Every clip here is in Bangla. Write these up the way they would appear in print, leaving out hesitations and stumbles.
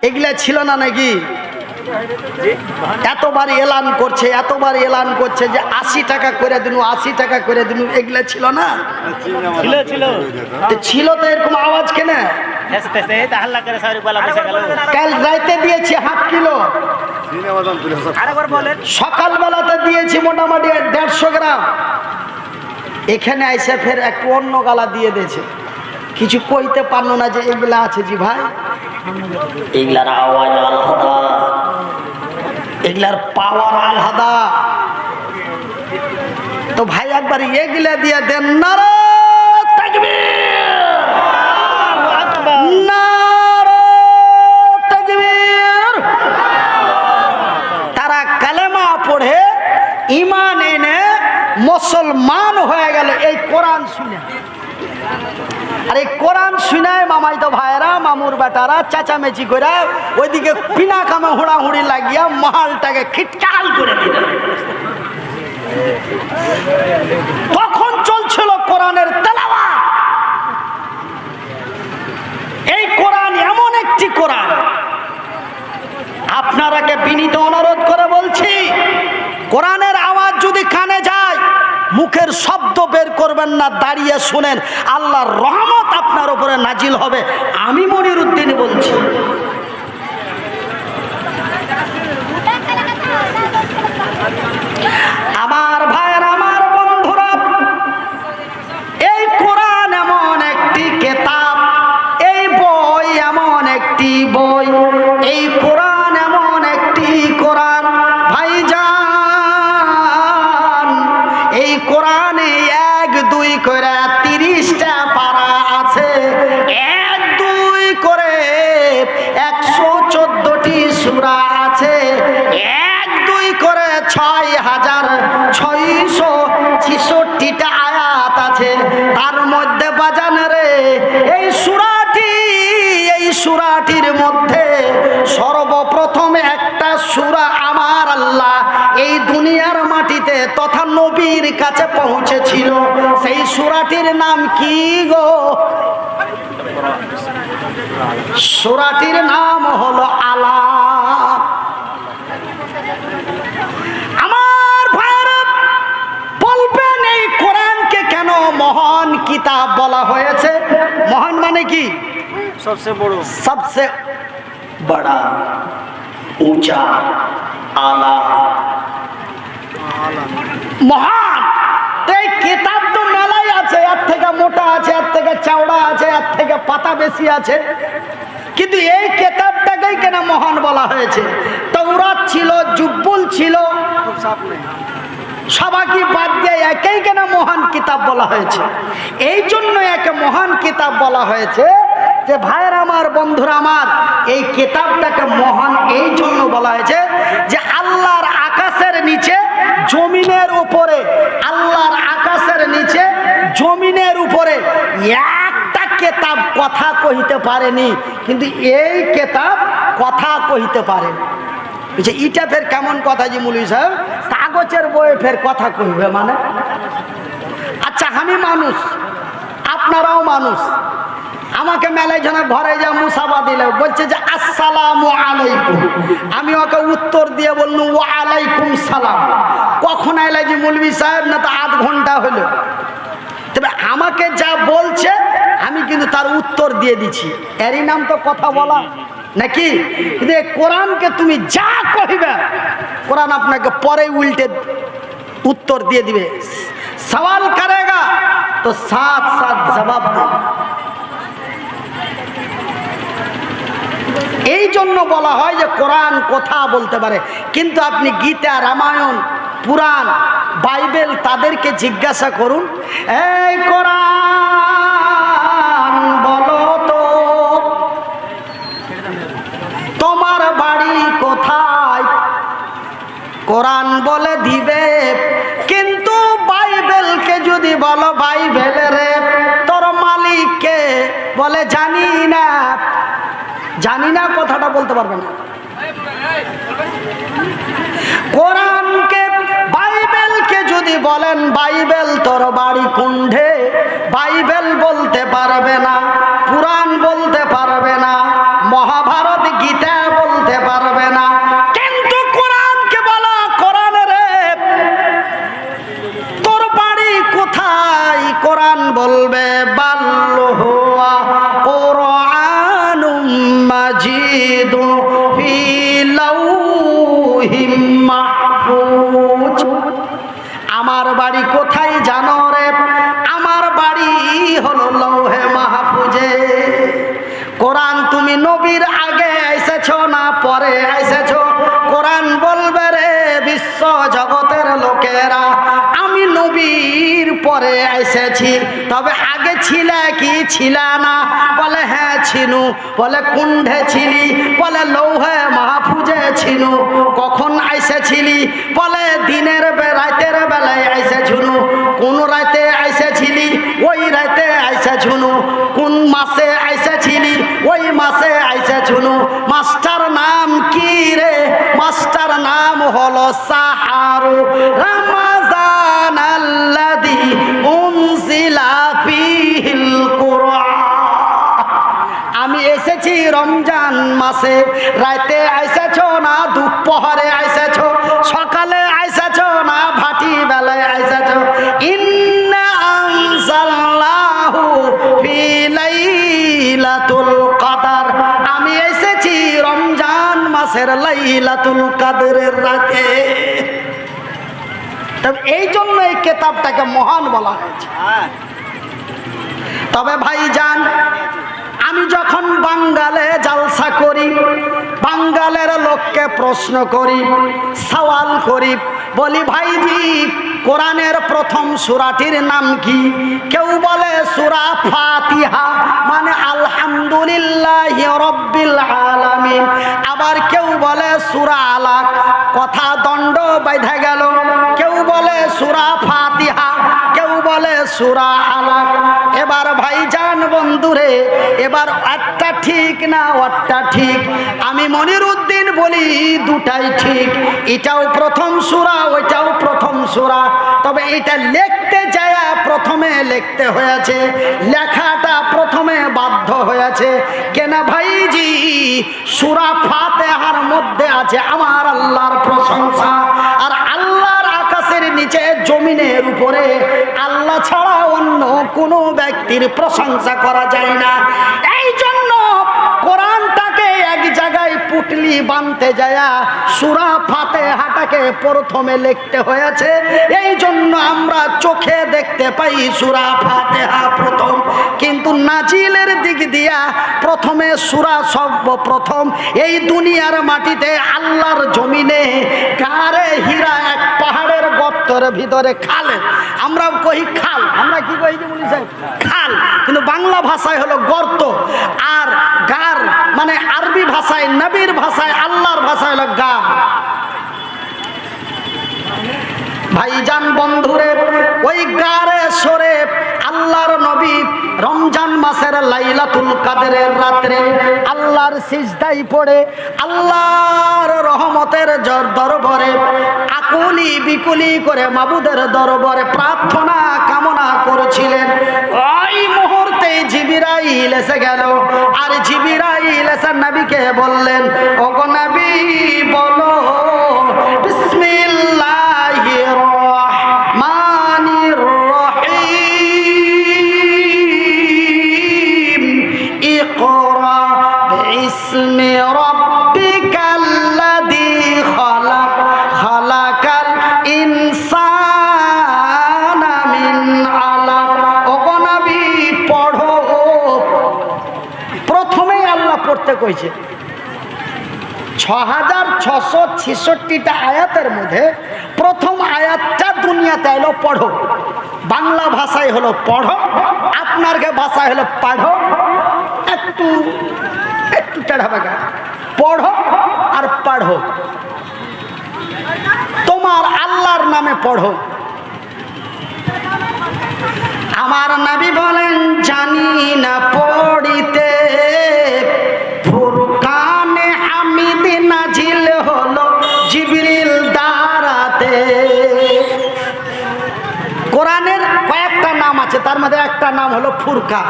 এগুলা ছিল না নাকি? এতবার এলান করছে যে 80 টাকা করে দিন, 80 টাকা করে দিন, এগুলা ছিল না? ছিল তো এরকম আওয়াজ কেন? কাল রাইতে দিয়েছি হাফ কিলো, সকালবেলাতে দিয়েছি মোটামুটি 150 গ্রাম। এখানে এসে ফের একটু অন্য গালা দিয়ে দিয়েছে, কিছু কইতে পারলো না যে এগুলা আছে। জি ভাই, এগুলার আওয়াজ আলাদা, এগুলার পাওয়ার আলাদা। তো ভাই একবার এগুলা দিয়ে দেন, নারে তাকবীর, নারে তাকবীর। তারা কালেমা পড়ে ঈমান এনে মুসলমান হয়ে গেল এই কোরআন শুনে। আর এই কোরআন শুনায় মামাই তো ভাইরা, মামুর বেটারা চেঁচামেচি করে ওইদিকে পিনা কামে হুড়াহুড়ি লাগিয়া মহালটাকে খিটকাল করে দিল। তখন চলছিল কোরআনের তেলাওয়াত। এই কোরআন এমন একটি কোরআন, আপনারাকে বিনীত অনুরোধ করে বলছি, কোরআনের আওয়াজ যদি কানে যায়, মুখের শব্দ বের করবেন না, দাঁড়িয়ে শুনেন, আল্লাহর রহমত আপনার উপরে নাজিল হবে। আমি মনিরউদ্দিন বলছি। আমার ভাইয়ের, আমার বন্ধুরা, এই কোরআন এমন একটি কিতাব, এই বই এমন একটি বই, এই কোরআন এমন একটি কোরআন ভাইজান, এই কোরআনে 1 2 করে 30টা পারা আছে, 1 2 করে 114টি সূরা আছে, 1 2 করে 6666টা আয়াত আছে। তার মধ্যে বাজান রে, এই সূরাটির মধ্যে সর্বপ্রথম একটা সূরা আমার আল্লাহ এই দুনিয়ার মাটিতে তথা নবীর কাছে পৌঁছেছিল। সেই সূরাটির নাম কি গো? সূরাটির নাম হলো আলাক। আমার ভাইরা বলবেন, এই কোরআনকে কেন মহান কিতাব বলা হয়েছে? মহান মানে কি? सबसे बड़ो, सबसे बड़ा, ऊंचा, आला, মহান। এই কিতাব তো মেলাই আছে, এর থেকে মোটা আছে, এর থেকে চওড়া আছে, এর থেকে পাতা বেশি আছে, কিন্তু এই কিতাবটাকেই কেন মহান বলা হয়েছে? তাওরাত ছিল, জুব্বুল ছিল, সবাইকে বাদ দিয়ে একেই কেন মহান কিতাব বলা হয়েছে? এই জন্য একে মহান কিতাব বলা হয়েছে যে ভাইয়ের আমার, বন্ধুরা আমার, এই কিতাবটাকে মহান এই জন্য বলা হয়েছে যে আল্লাহর আকাশের নিচে জমিনের উপরে, আল্লাহর আকাশের নিচে জমিনের উপরে একটা কিতাব কথা কহিতে পারেনি, কিন্তু এই কিতাব কথা কহিতে পারে। ইটা ফের কেমন কথা যে মুলি সাহেব, কাগজের বইয়ে ফের কথা কইবে মানে? আচ্ছা, আমি মানুষ, আপনারাও মানুষ। আমাকে মেলায় জনা ঘরে যা মুসাফা দিলে বলছে যে আসসালামু আলাইকুম, আমি ওকে উত্তর দিয়ে বললুম ওয়া আলাইকুম সালাম। কখন আইলা যে মৌলভী সাহেব, না তো 8 ঘন্টা হলো। তবে আমাকে যা বলছে আমি কিন্তু তার উত্তর দিয়ে দিচ্ছি, এরই নাম তো কথা বলা নাকি? কিন্তু কোরআনকে তুমি যা কহিবে, কোরআন আপনাকে পরে উল্টে উত্তর দিয়ে দিবে। সওয়াল করেগা তো সাথ সাথ জবাব দেবে। এই জন্য বলা হয় যে কোরআন কথা বলতে পারে। কিন্তু আপনি গীতা, রামায়ণ, পুরাণ, বাইবেল তাদেরকে জিজ্ঞাসা করুন, এই কোরআন বলো তো তোমার বাড়ি কোথায়? কোরআন বলে দিবে। কিন্তু বাইবেলকে যদি বলো বাইবেলের তোর মালিককে, বলে জানি না। জানি না কথাটা বলতে পারবে না। কোরআনকে, বাইবেলকে যদি বলেন বাইবেল তোর বাড়ি কুণ্ঠে, বাইবেল বলতে পারবে না, পুরাণ বলতে পারবে না, মহাভারত, গীতা মাজিদু ফি লাউহিম মাহফুজ। আমার বাড়ি কোথায় জানো রে? আমার বাড়ি হলো লৌহে মাহফুজে। কোরআন তুমি নবীর আগে এসেছো না পরে এসেছো? কোরআন বলবে রে বিশ্ব জগতের লোকেরা আমি নবীর পরে এসেছি, তবে আগে ছিলে কি ছিলা না? বলে হ্যাঁ ছিনু। বলে কুণ্ঠে ছিলি? বলে লৌহে মাহফুজে ছিনু। কখন এসেছিলি? বলে দিনের রাতের বেলায় এসেছিনু। কোন রাতে এসেছিলি? ওই রাতে এসেছিনু। কোন মাসে এসেছিলি? ওই মাসে এসেছিনু। মাস্টার নাম কি রে? মাস্টার নাম হলো সাহারু রমাজান আল্লাযী উনজিলা ফীহিল কুরআন। আমি এসেছি রমজান মাসে। রাতে এসেছো না দুপুরে এসেছো? সকালে এসেছো না ভাটি বেলায় এসেছো? ইন্না আনজালনাহু ফি লাইলাতুল কদর। আমি এসেছি রমজান মাসের লাইলাতুল কদরের রাতে। তবে এই জন্য এই কিতাবটাকে মহান বলা হয়েছে। তবে ভাইজান, আমি যখন বাঙ্গালে জালসা করি, বাঙ্গালের লোককে প্রশ্ন করি, সওয়াল করি, বলি ভাইজি কোরআনের প্রথম সূরাটির নাম কি? কেউ বলে সূরা ফাতিহা, মানে আলহামদুলিল্লাহি রাব্বিল আলামিন। আবার কেউ বলে সূরা আলাক। কথা দণ্ড বাইধা গেল। কেউ বলে সূরা ফাতিহা, কেউ বলে সূরা আলাক। এবার ভাইজান বন্ধুরে, এবার একটা ঠিক না ওটা ঠিক? আমি মনিরউদ্দিন বলি দুটাই ঠিক। এটাও প্রথম সূরা, ওইটাও প্রথম সূরা। তবে এটা লিখতে যায় প্রথমে লিখতে হয়েছে, লেখাটা প্রথমে বাধ্য হয়েছে। কেন ভাইজি? সূরা ফাতিহার মধ্যে আছে আমার আল্লাহর প্রশংসা। আর আল্লাহর আকাশের নিচে জমিনের উপরে আল্লাহ ছাড়া অন্য কোনো ব্যক্তির প্রশংসা করা যায় না। এই জন্য কোরআনটাকে এক জায়গায় পুটলি বানতে যায় সূরা ফাতিহাটাকে প্রথমে লিখতে হয়েছে। এই জন্য আমরা চোখে দেখতে পাই সূরা ফাতিহা প্রথম, কিন্তু নাজিলের দিক দিয়া প্রথমে সূরা সর্বপ্রথম এই দুনিয়ার মাটিতে আল্লাহর জমিনে গারে হীরা এক পাহাড়ের গর্তের ভিতরে খালে, আমরা কই খাল, আমরা কি কই যে বলি স্যার খাল, কিন্তু বাংলা ভাষায় হলো গর্ত। আর গার মানে আরবি ভাষায়, নবীর ভাষায়, আল্লাহর ভাষায় হলো গার। ভাইজান বন্ধুরে, ওই গারে সরে আল্লাহর নবী রমজান মাসের লাইলাতুল কদরের রাত্রে আল্লাহর সিজদায় পড়ে আল্লাহর রহমতের দরবারে আকুলি বিকুলি করে মাবুদের দরবারে প্রার্থনা কামনা করেছিলেন। ওই মুহূর্তে জিবরাইল এসে গেল। আর জিবরাইল এসে নবীকে বললেন, ওগো নবী বলো বিসমিল্লাহির রহমানির রহিম ইকরা বিসমি রাব্বিকাল্লাযী খালাক খালাকাল ইনসানা মিন আলাক। ওগো নবী পড়ো। প্রথমেই আল্লাহ পড়তে কইছে। 6666টা আয়াতের মধ্যে প্রথম আয়াতটা দুনিয়াতে এলো পড়ো। বাংলা ভাষায় হলো পড়ো, আপনার ভাষায় হলো পাঢ়ো। একটু একটু টেढ़ा বেগা, পড়ো আর পাঢ়ো। তোমার আল্লাহর নামে পড়ো। আমার নবী বলেন, জানি না পড়িতে ফুরকানে হামিদ নাজিল হলো জিবরিল দ্বারাতে। কোরআনের কয়েকটা নাম আছে, তার মধ্যে একটা নাম হলো ফুরকান।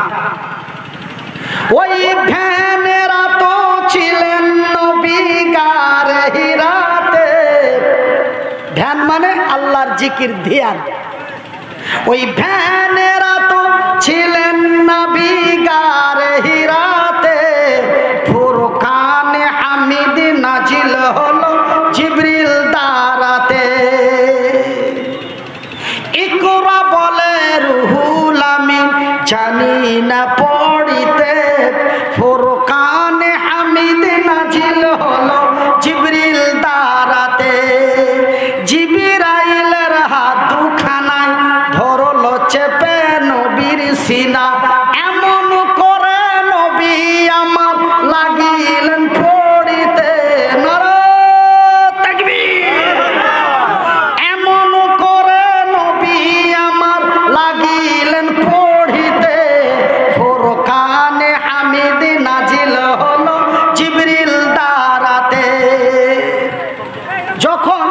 ওই ভ্যানেরা তো ছিলেন নবী গারে হিরাতে। ধ্যান মানে আল্লাহর জিকির, ধ্যান। ওই ভ্যানেরা তো ছিলেন নবী গারে হিরাতে। ফুরকান নাজিল হলো জিবরিল দ্বারাতে। জিবরাইলের হাত দুখানায় ধরলো চেপে নবীর সিনা, এমন করে নবী আমার লাগিলেন পড়িতে। নারায়ে তাকবীর। এমন করে নবী আমার লাগিলেন পড়িতে, ফুরকানে হামিদ নাজিল হলো জিবরিল দ্বারাতে। যখন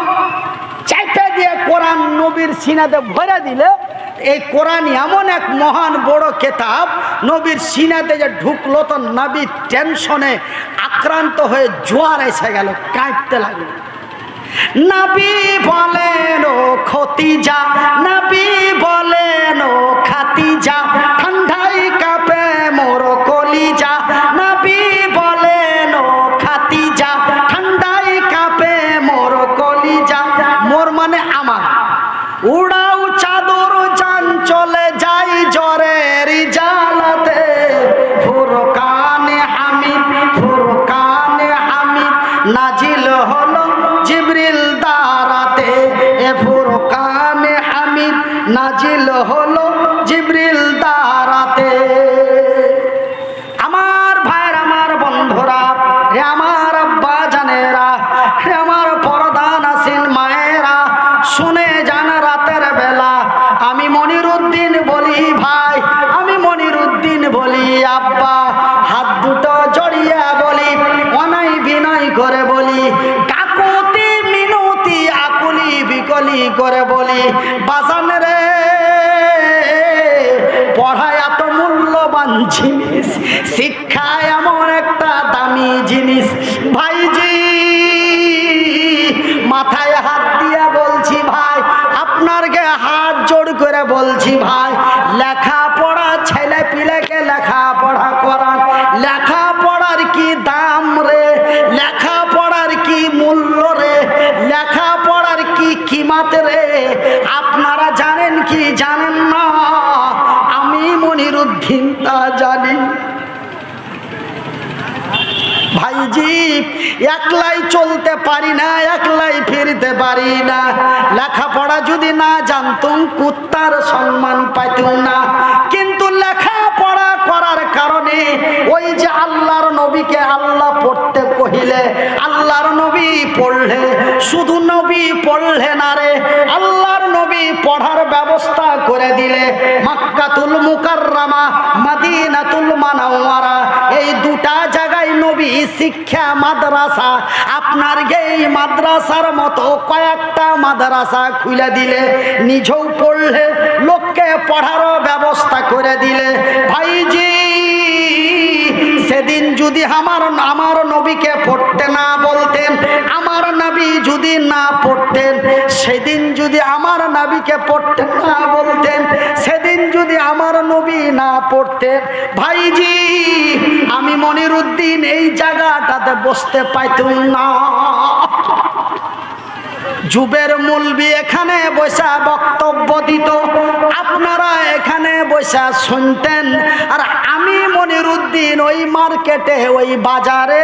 চাইপে দিয়ে কোরআন নবীর সিনাতে ভরে দিলে, এই কোরআন এমন এক মহান বড় কেতাব, নবীর সিনাতে যে ঢুকলো তো নবী টেনশনে আক্রান্ত হয়ে জোয়ার এসে গেল, কাঁদতে লাগলো। নবী বলেন ও খতিজা, নবী বলেন ও খাতিজা, ঠান্ডায় কাঁপে মোর কলিজা। নবী বলেন ও খাতিজা, ঠান্ডায় কাঁপে মোর কলিজা। মোর মানে আমার। উড়াও চাদর জান চলে যাই জ্বরের জ্বালাতে, ফুরকানে হামিদ, ফুরকানে হামিদ নাজিল হলো জিবরিল দ্বারাতে। এ ফুরকানে হামিদ নাজিল হলো জিবরিল দ্বারাতে। আমার ভাইয়ের, আমার বন্ধুরা, হে আমার আব্বা জানেরা, হে আমার পর্দা নাসিন মায়েরা, শুনে যান রাতের বেলা আমি মনিরুদ্দিন বলি ভাই, আমি মনিরুদ্দিন বলি আব্বা, হাত দুটো জড়িয়ে বলি, অনাই বিনয় করে বলি, কাকুতি মিনতি আকুলি বিকলি করে বলি, বাজান রে পড়া এত মূল্যবান জিনিস, শিক্ষা এমন একটা দামি জিনিস। ভাইজি মাথায় হাত দিয়া বলছি ভাই, আপনার গায়ে হাত জোড় করে বলছি ভাই, লেখাপড়া ছেলে পিলেকে লেখাপড়া করান। লেখাপড়ার কি দাম রে, লেখাপড়ার কি মূল্য রে, লেখাপড়ার কি কিমাত রে, আপনারা জানেন কি জানেন না? আমি মনিরুদ্দিন তা জানি। ভাইজি একলাই চলতে পারি না, একলাই ফিরতে পারি না। লেখাপড়া যদি না জানতুম কুত্তার সম্মান পাইতুম না। কিন্তু লেখাপড়া করার কারণে ওই যে আল্লাহর নবীকে আল্লাহ পড়তে কহিলে, আল্লাহর নবী পড়লে, শুধু নবী পড়লে না রে, আল্লাহর নবী পড়ার ব্যবস্থা করে দিলে। মক্কাতুল মুকাররমা, মদিনাতুল মুনাওয়ারা, এই দুটা জায়গায় নবী শিক্ষা মাদ্রাসা, আপনার এই মাদ্রাসার মতো কয়েকটা মাদ্রাসা খুলে দিলে, নিজেও পড়লে, লোককে পড়ারও ব্যবস্থা করে দিলে। ভাইজি সেদিন যদি আমার নবীকে পড়তে না বলতেন, আমার নবী যদি না পড়তেন, সেদিন যদি আমার নবীকে পড়তে না বলতেন, সেদিন যদি আমার নবী না পড়তেন, ভাইজি আমি মনিরুদ্দিন এই জায়গাটাতে বসতে পাইতুম না। যুবের মুলবি এখানে বসা বক্তব্য দিত, আপনারা এখানে বসা শুনতেন, আর আমি মনিরুদ্দিন ওই মার্কেটে, ওই বাজারে,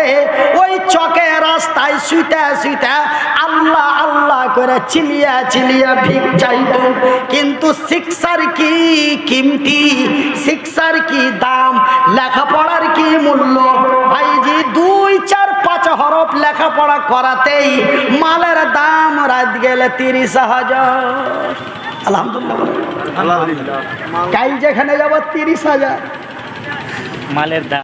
ওই চকে রাস্তায় শুইতে শুইতে আল্লাহ আল্লাহ করে চিলিয়া চিলিয়া ভিক চাইত। কিন্তু শিক্ষার কি কিমতি, শিক্ষার কি দাম, লেখাপড়ার কি মূল্য। ভাইজি 2, 4, 5 হরফ লেখাপড়া করাতেই মালের দাম রাত গেলে 30,000। আলহামদুলিল্লাহ, কাল যেখানে যাব 30,000 মালের দাম।